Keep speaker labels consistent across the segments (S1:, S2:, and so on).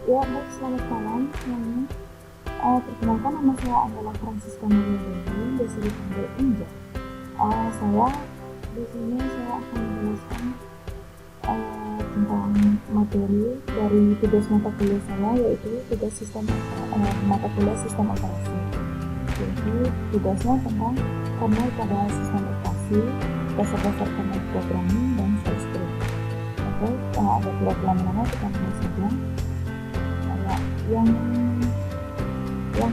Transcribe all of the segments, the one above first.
S1: Ya, baik, selamat malam semuanya. Perkenalkan, nama saya adalah Francisca Maria Dewi, biasa dipanggil Inja. Saya di sini saya akan menjelaskan tentang materi dari tugas mata kuliah saya, yaitu tugas mata kuliah sistem operasi. Jadi tugasnya tentang kernel pada sistem operasi, dasar-dasar kernel programming, dan shell script. Oke, ada lama-lama kita mulai saja. Yang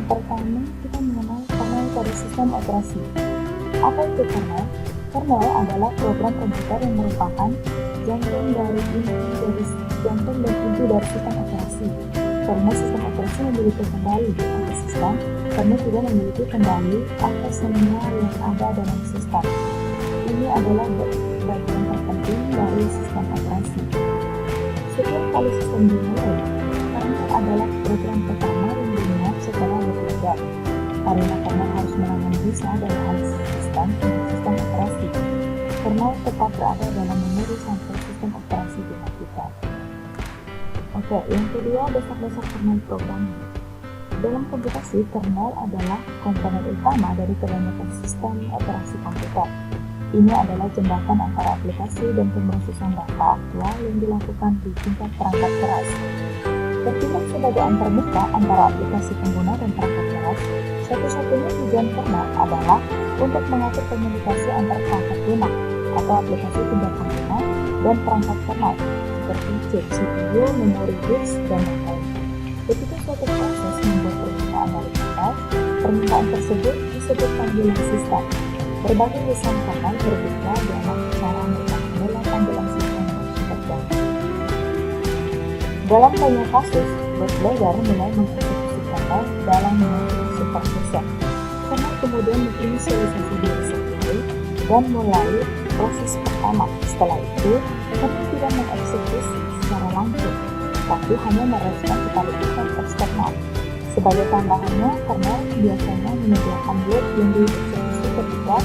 S1: pertama, kita mengenal kernel pada sistem operasi. Apa itu kernel? Kernel adalah program komputer yang merupakan jantung dan inti dari sistem operasi. Karena sistem operasi memiliki kendali atas sistem, karena tidak memiliki kendali atas semua yang ada dalam sistem. Ini adalah bagian terpenting dari sistem operasi. Setiap kali sistem dimulai, kernel adalah program pertama yang dimuat setelah bekerja, karena kernel harus menangani bisa dari hal sistem operasi. Kernel tetap berada dalam memori sampai sistem operasi dimatikan. Oke, yang kedua, dasar-dasar kernel programming. Dalam komputasi, kernel adalah komponen utama dari kebanyakan sistem operasi komputer. Ini adalah jembatan antara aplikasi dan pemrosesan data aktual yang dilakukan di tingkat perangkat keras. Bertindak sebagai antarmuka antara aplikasi pengguna dan perangkat keras, satu-satunya tujuan kernel adalah untuk mengatur komunikasi antar perangkat lunak atau aplikasi tingkat pengguna dan perangkat kernel, seperti chip CPU, memori disk, dan lain-lain. Ketika suatu proses membuat permintaan dari kernel, permintaan tersebut disebut panggilan sistem. Berbagai desain kernel berbeda dalam cara mereka memulai panggilan sistem yang bekerja. Dalam banyak kasus, bootloader mulai mengeksekusi kernel dalam memori supervisor. Kernel kemudian menginisialisasi diri sendiri dan mulai proses pertama. Setelah itu, kernel tidak mengeksekusi secara langsung, tapi hanya merespon kepada event eksternal. Sebagai tambahannya, kernel biasanya menyediakan loop yang dieksekusi ketika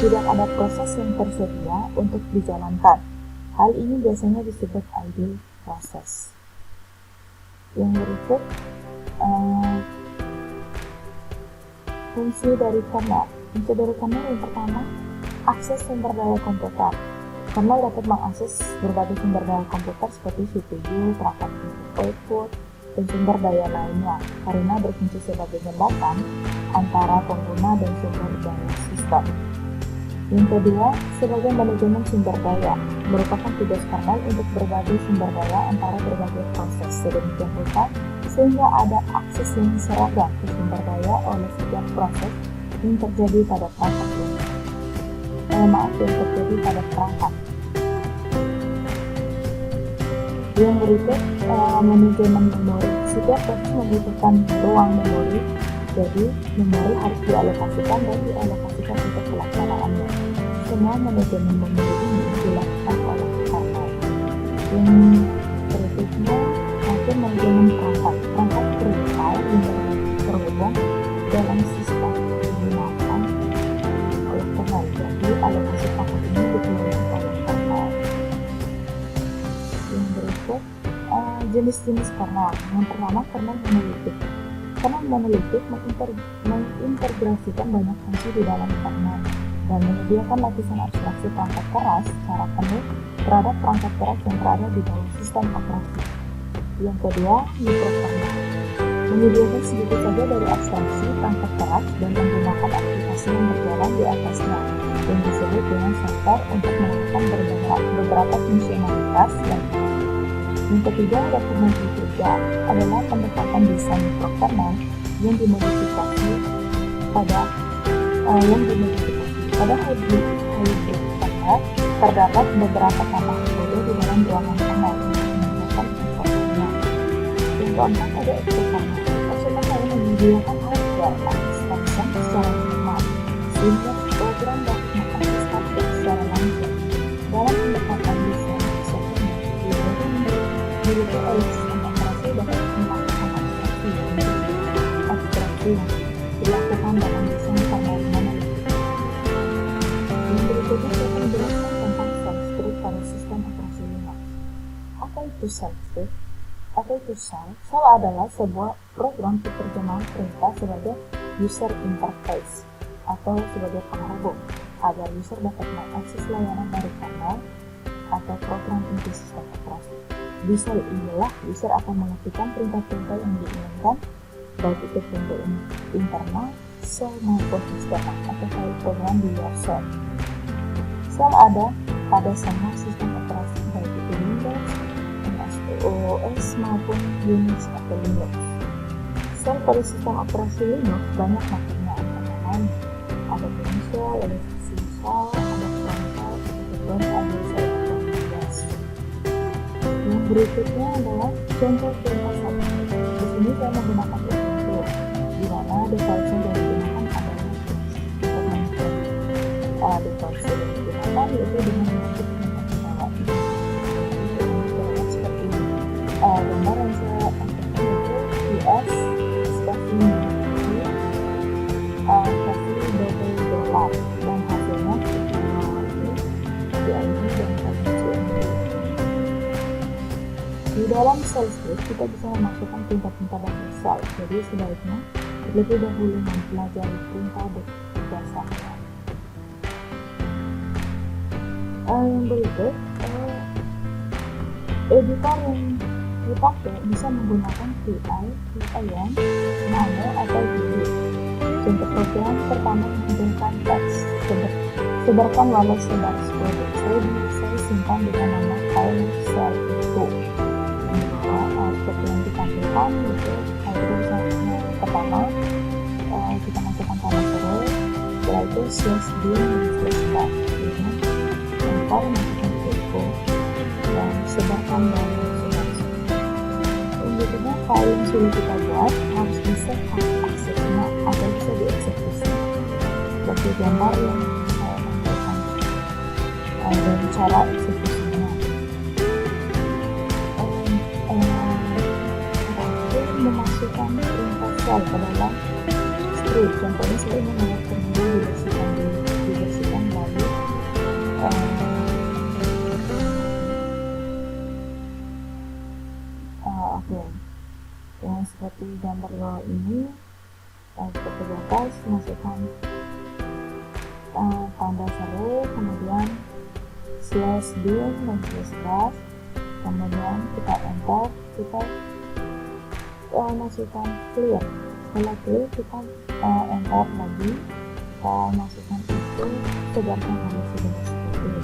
S1: tidak ada proses yang tersedia untuk dijalankan. Hal ini biasanya disebut idle process. Yang berikut, fungsi dari kernel. Fungsi dari kernel yang pertama, akses sumber daya komputer. Kernel dapat mengakses berbagai sumber daya komputer seperti CPU, perangkat output, dan sumber daya lainnya, karena berfungsi sebagai jembatan antara pengguna dan sumber daya sistem. Yang kedua, sebagai manajemen sumber daya, merupakan tugas kernel untuk berbagi sumber daya antara berbagai proses sedemikian rupa sehingga ada akses yang seragam ke sumber daya oleh setiap proses yang terjadi pada perangkat Yang berikut, manajemen memori. Setiap proses membutuhkan ruang memori, jadi memori harus dialokasikan untuk pelaksanaannya. Semua manajemen memori ini dilakukan oleh kernel. Yang berikutnya, manajemen perangkat kritikal yang terhubung dalam sistem digunakan oleh kernel. Jadi alokasi perangkat ini dikelola oleh kernel. Yang berikut, jenis-jenis kernel. Yang pertama, kernel monolitik. Kernel monolitik mengintegrasikan banyak fungsi di dalam kernel dan menyediakan lapisan abstraksi perangkat keras secara penuh terhadap perangkat keras yang berada di bawah sistem operasi. Yang kedua, mikrokernel. Menyediakan sedikit saja dari abstraksi perangkat keras dan menggunakan aplikasi yang berjalan di atasnya, yang disebut dengan software untuk melakukan beberapa fungsionalitas dan yang ketiga, adalah pendekatan desain mikrokernel yang dimodifikasi pada hybrid kernel. Terdapat beberapa tambahan kode di dalam ruangan kernel untuk menggunakan mikrokernel. Yang keempat, ada exokernel. Exokernel menyediakan hardware abstraction secara normal, sehingga program dapat mengakses hardware secara langsung. Dalam pendekatan desain exokernel, memiliki oleh sistem operasi dapat melakukan abstraksi yang dilakukan dalam desain kernel monolitik. Yang berikutnya saya akan menjelaskan tentang shell script pada sistem operasi Linux. Apa itu shell script? Apa itu shell? Shell adalah sebuah program penerjemahan perintah sebagai user interface atau sebagai penghubung agar user dapat mengakses layanan dari kernel atau program inti sistem operasi. Di shell inilah user akan mengetikkan perintah-perintah yang diinginkan, baik itu perintah internal shell maupun eksternal atau file program di luar shell. Shell ada pada semua sistem operasi baik itu Windows, OS maupun Unix atau Linux. Shell pada sistem operasi Linux banyak maknanya, antara lain ada main shell, ada function shell, ada cron shell, dan ada shell atau gas. Yang berikutnya adalah contoh perintah satu. Di sini saya menggunakan Ubuntu, di mana device yang digunakan adalah untuk monitor. Device yang digunakan yaitu dengan mengetik perintah bawah ini. Seperti gambar yang saya tampilkan yaitu US spasi double dollar dan hasilnya itu DID dan CMD. Di dalam shell script kita bisa memasukkan perintah-perintah dasar shell, jadi sebaiknya lebih dahulu mempelajari perintah dasarnya. Yang berikut, editor yang dipakai bisa menggunakan VI, VIM, Nano, atau VB. Contoh program pertama menggunakan teks, sebarkan walau sebar 10. Saya simpan dengan nama file shell itu. Seperti yang ditampilkan yaitu pertama kita masukkan tanda seru, setelah itu /bin dan /bash, enter masukkan info dan sebarkan walau sebar 10. Berikutnya file yang sudah kita buat harus bisa aksesnya agar bisa dieksekusi. Seperti gambar yang saya tampilkan dan cara eksekusinya. Memasukkan perintah shell ke dalam script. Contohnya saya ingin membuat terminal dibersihkan lalu yang seperti gambar bawah ini, seperti batas masukkan tanda seru, kemudian /bin dan /bash, kemudian kita enter, kita masukkan clear. Setelah clear kita enter lagi, kita masukkan itu, sebarkan hanya sebagai seperti ini.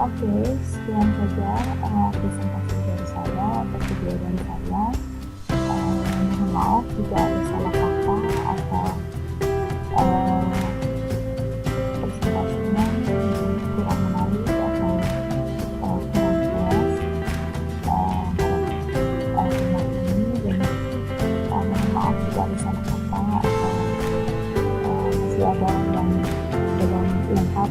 S1: Oke, sekian saja presentasi dari saya atau video dari saya. Mohon maaf jika ada salah kata atau presentasinya kurang menarik atau kurang jelas tema ini, dan mohon maaf jika ada salah kata atau masih ada yang belum lengkap